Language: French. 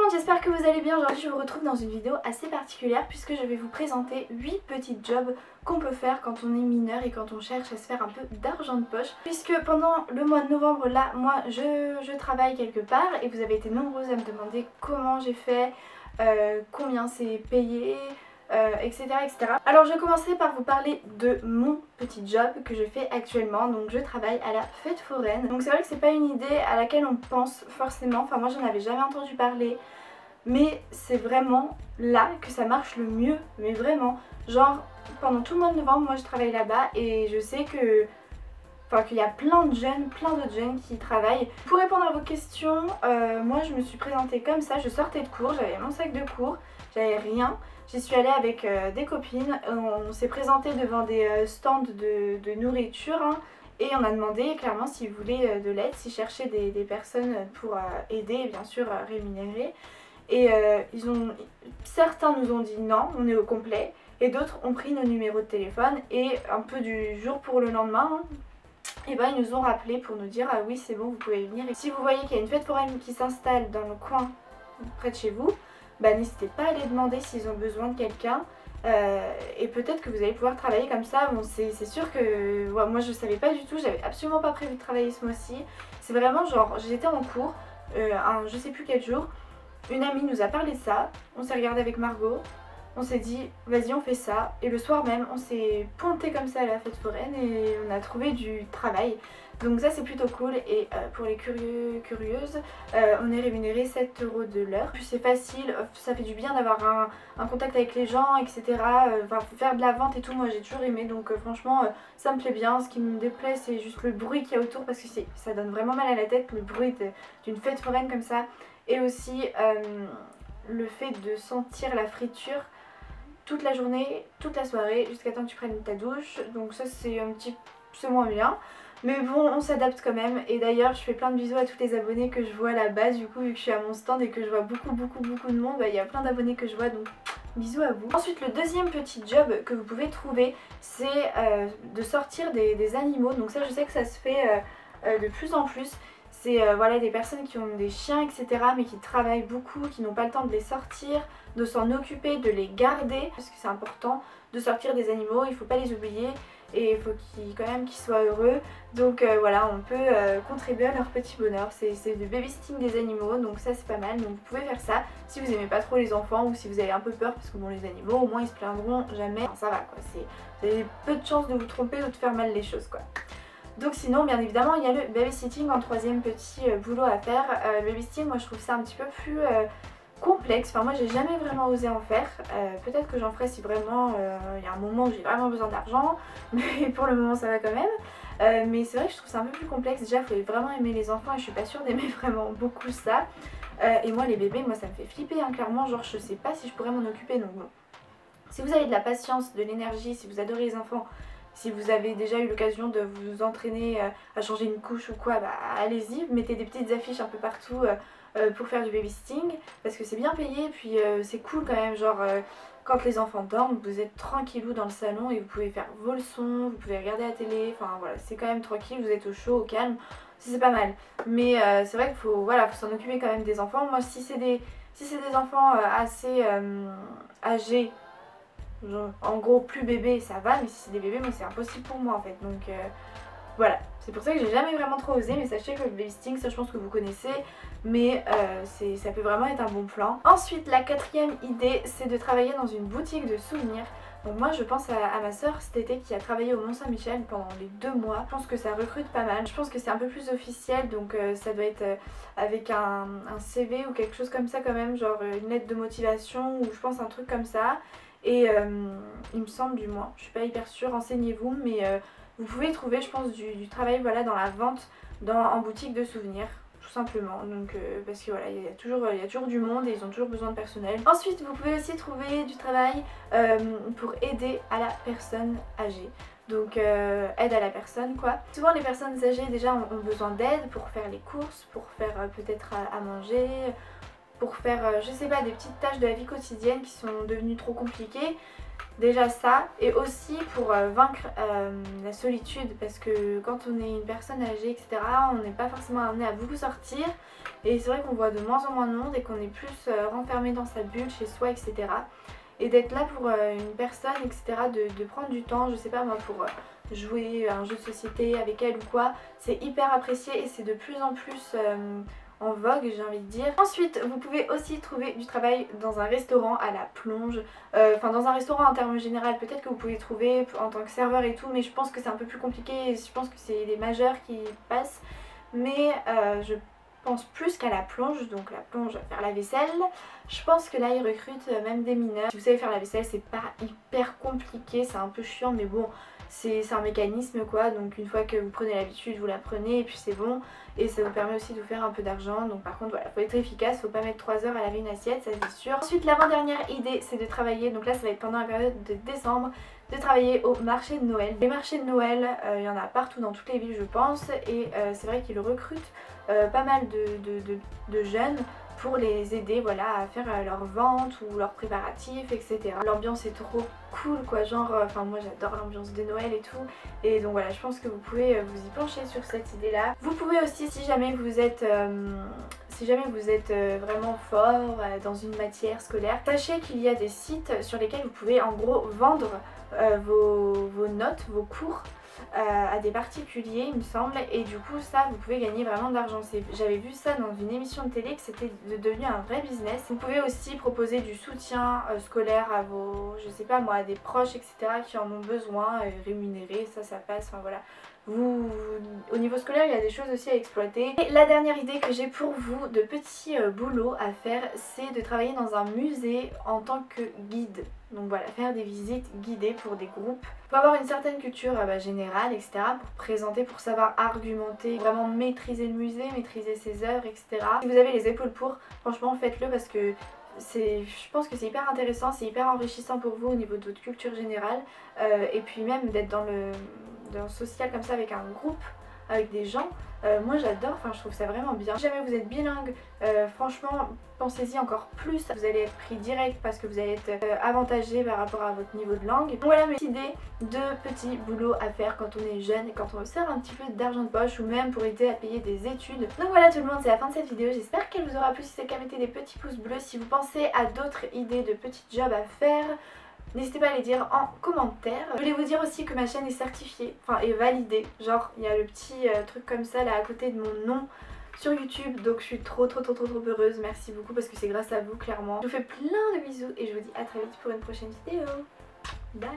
monde, j'espère que vous allez bien. Aujourd'hui je vous retrouve dans une vidéo assez particulière puisque je vais vous présenter 8 petits jobs qu'on peut faire quand on est mineur et quand on cherche à se faire un peu d'argent de poche. Puisque pendant le mois de novembre là, moi je travaille quelque part et vous avez été nombreuses à me demander comment j'ai fait, combien c'est payé, etc., etc. Alors je vais commencer par vous parler de mon petit job que je fais actuellement. Donc je travaille à la fête foraine. Donc c'est vrai que c'est pas une idée à laquelle on pense forcément, enfin moi j'en avais jamais entendu parler, mais c'est vraiment là que ça marche le mieux, mais vraiment. Genre pendant tout le mois de novembre moi je travaille là-bas et je sais que qu'il y a plein d'autres jeunes qui y travaillent. Pour répondre à vos questions, moi je me suis présentée comme ça, je sortais de cours, j'avais mon sac de cours, j'avais rien. J'y suis allée avec des copines, on s'est présenté devant des stands de nourriture hein, et on a demandé clairement s'ils voulaient de l'aide, s'ils cherchaient des personnes pour aider et bien sûr rémunérer. Et certains nous ont dit non, on est au complet, et d'autres ont pris nos numéros de téléphone et un peu du jour pour le lendemain, hein, et ben ils nous ont rappelé pour nous dire ah oui c'est bon vous pouvez venir. Et si vous voyez qu'il y a une fête foraine qui s'installe dans le coin près de chez vous, bah n'hésitez pas à les demander s'ils ont besoin de quelqu'un et peut-être que vous allez pouvoir travailler comme ça. Bon c'est sûr que ouais, moi je savais pas du tout, j'avais absolument pas prévu de travailler ce mois-ci. C'est vraiment genre j'étais en cours, je sais plus quel jour, une amie nous a parlé de ça, on s'est regardé avec Margot. On s'est dit vas-y on fait ça et le soir même on s'est pointé comme ça à la fête foraine et on a trouvé du travail. Donc ça c'est plutôt cool et pour les curieuses on est rémunéré 7 € de l'heure. Puis c'est facile, ça fait du bien d'avoir un contact avec les gens etc. Enfin faire de la vente et tout moi j'ai toujours aimé donc franchement ça me plaît bien. Ce qui me déplaît c'est juste le bruit qu'il y a autour parce que ça donne vraiment mal à la tête le bruit d'une fête foraine comme ça. Et aussi le fait de sentir la friture toute la journée, toute la soirée, jusqu'à temps que tu prennes ta douche. Donc ça c'est moins bien. Mais bon on s'adapte quand même. Et d'ailleurs je fais plein de bisous à tous les abonnés que je vois là-bas. Du coup vu que je suis à mon stand et que je vois beaucoup de monde, bah, il y a plein d'abonnés que je vois donc bisous à vous. Ensuite le deuxième petit job que vous pouvez trouver c'est de sortir des animaux. Donc ça je sais que ça se fait de plus en plus. C'est voilà, des personnes qui ont des chiens etc mais qui travaillent beaucoup, qui n'ont pas le temps de les sortir, de s'en occuper, de les garder parce que c'est important de sortir des animaux, il ne faut pas les oublier et il faut quand même qu'ils soient heureux. Donc voilà, on peut contribuer à leur petit bonheur, c'est du babysitting des animaux donc ça c'est pas mal. Donc vous pouvez faire ça si vous aimez pas trop les enfants ou si vous avez un peu peur parce que bon les animaux au moins ils se plaindront jamais, enfin, ça va quoi, vous avez peu de chances de vous tromper ou de faire mal les choses quoi. Donc sinon bien évidemment il y a le babysitting en troisième petit boulot à faire. Le babysitting moi je trouve ça un petit peu plus complexe, enfin moi j'ai jamais vraiment osé en faire, peut-être que j'en ferai si vraiment il y a un moment où j'ai vraiment besoin d'argent, mais pour le moment ça va quand même. Mais c'est vrai que je trouve ça un peu plus complexe, déjà il faut vraiment aimer les enfants et je suis pas sûre d'aimer vraiment beaucoup ça. Et moi les bébés moi ça me fait flipper hein, clairement, genre je sais pas si je pourrais m'en occuper donc bon. Si vous avez de la patience, de l'énergie, si vous adorez les enfants, si vous avez déjà eu l'occasion de vous entraîner à changer une couche ou quoi, bah allez-y, mettez des petites affiches un peu partout pour faire du babysitting parce que c'est bien payé et puis c'est cool quand même, genre quand les enfants dorment vous êtes tranquillou dans le salon et vous pouvez faire vos leçons, vous pouvez regarder la télé, enfin voilà c'est quand même tranquille, vous êtes au chaud, au calme, c'est pas mal. Mais c'est vrai qu'il faut, voilà, faut s'en occuper quand même des enfants. Moi si c'est des enfants assez âgés, en gros plus bébé ça va, mais si c'est des bébés moi c'est impossible pour moi en fait donc voilà, c'est pour ça que j'ai jamais vraiment trop osé. Mais sachez que le babysitting ça je pense que vous connaissez, mais ça peut vraiment être un bon plan. Ensuite la quatrième idée c'est de travailler dans une boutique de souvenirs. Donc moi je pense à ma soeur cet été qui a travaillé au Mont Saint-Michel pendant les 2 mois. Je pense que ça recrute pas mal, je pense que c'est un peu plus officiel donc ça doit être avec un CV ou quelque chose comme ça quand même, genre une lettre de motivation ou je pense un truc comme ça. Et il me semble du moins, je suis pas hyper sûre, renseignez-vous, mais vous pouvez trouver je pense du travail voilà, dans la vente en boutique de souvenirs tout simplement. Donc parce que voilà, il y a toujours du monde et ils ont toujours besoin de personnel. Ensuite vous pouvez aussi trouver du travail pour aider à la personne âgée. Donc aide à la personne quoi. Souvent les personnes âgées déjà ont besoin d'aide pour faire les courses, pour faire peut-être à manger, pour faire je sais pas des petites tâches de la vie quotidienne qui sont devenues trop compliquées. Déjà ça, et aussi pour vaincre la solitude, parce que quand on est une personne âgée, etc., on n'est pas forcément amené à beaucoup sortir, et c'est vrai qu'on voit de moins en moins de monde et qu'on est plus renfermé dans sa bulle, chez soi, etc. Et d'être là pour une personne, etc., de prendre du temps, je sais pas moi, pour jouer à un jeu de société avec elle ou quoi, c'est hyper apprécié et c'est de plus en plus en vogue, j'ai envie de dire. Ensuite, vous pouvez aussi trouver du travail dans un restaurant à la plonge, enfin dans un restaurant en termes général, peut-être que vous pouvez trouver en tant que serveur et tout, mais je pense que c'est un peu plus compliqué et je pense que c'est les majeurs qui passent, mais je pense plus qu'à la plonge, donc la plonge faire la vaisselle. Je pense que là ils recrutent même des mineurs. Si vous savez faire la vaisselle, c'est pas hyper compliqué, c'est un peu chiant, mais bon, c'est un mécanisme quoi, donc une fois que vous prenez l'habitude, vous la prenez et puis c'est bon. Et ça vous permet aussi de vous faire un peu d'argent, donc par contre voilà, faut être efficace, faut pas mettre 3 heures à laver une assiette, ça c'est sûr. Ensuite, l'avant-dernière idée, c'est de travailler, donc là ça va être pendant la période de décembre, de travailler au marché de Noël. Les marchés de Noël, il y en a partout dans toutes les villes je pense, et c'est vrai qu'ils recrutent pas mal de jeunes pour les aider voilà, à faire leurs ventes ou leurs préparatifs, etc. L'ambiance est trop cool quoi, genre, enfin moi j'adore l'ambiance de Noël et tout, et donc voilà, je pense que vous pouvez vous y pencher sur cette idée là. Vous pouvez aussi, si jamais vous êtes vraiment fort dans une matière scolaire, sachez qu'il y a des sites sur lesquels vous pouvez en gros vendre vos notes, vos cours à des particuliers il me semble, et du coup ça vous pouvez gagner vraiment de l'argent. J'avais vu ça dans une émission de télé que c'était devenu un vrai business. Vous pouvez aussi proposer du soutien scolaire à vos, je sais pas moi, à des proches etc. qui en ont besoin, rémunérés, ça passe, enfin voilà. Au niveau scolaire il y a des choses aussi à exploiter. Et la dernière idée que j'ai pour vous de petit boulot à faire, c'est de travailler dans un musée en tant que guide. Donc voilà, faire des visites guidées pour des groupes. Faut avoir une certaine culture générale, etc. pour présenter, pour savoir argumenter, vraiment maîtriser le musée, maîtriser ses œuvres, etc. Si vous avez les épaules pour, franchement faites-le parce que je pense que c'est hyper intéressant, c'est hyper enrichissant pour vous au niveau de votre culture générale. Et puis même d'être dans le social comme ça avec un groupe, avec des gens, moi j'adore, enfin je trouve ça vraiment bien. Si jamais vous êtes bilingue, franchement pensez-y encore plus, vous allez être pris direct parce que vous allez être avantagé par rapport à votre niveau de langue. Donc voilà mes idées de petits boulots à faire quand on est jeune et quand on sert un petit peu d'argent de poche ou même pour aider à payer des études. Donc voilà tout le monde, c'est la fin de cette vidéo, j'espère qu'elle vous aura plu. Si c'est le cas, mettez des petits pouces bleus. Si vous pensez à d'autres idées de petits jobs à faire, n'hésitez pas à les dire en commentaire. Je voulais vous dire aussi que ma chaîne est certifiée, enfin est validée. Genre il y a le petit truc comme ça là à côté de mon nom sur YouTube. Donc je suis trop heureuse. Merci beaucoup parce que c'est grâce à vous clairement. Je vous fais plein de bisous et je vous dis à très vite pour une prochaine vidéo. Bye.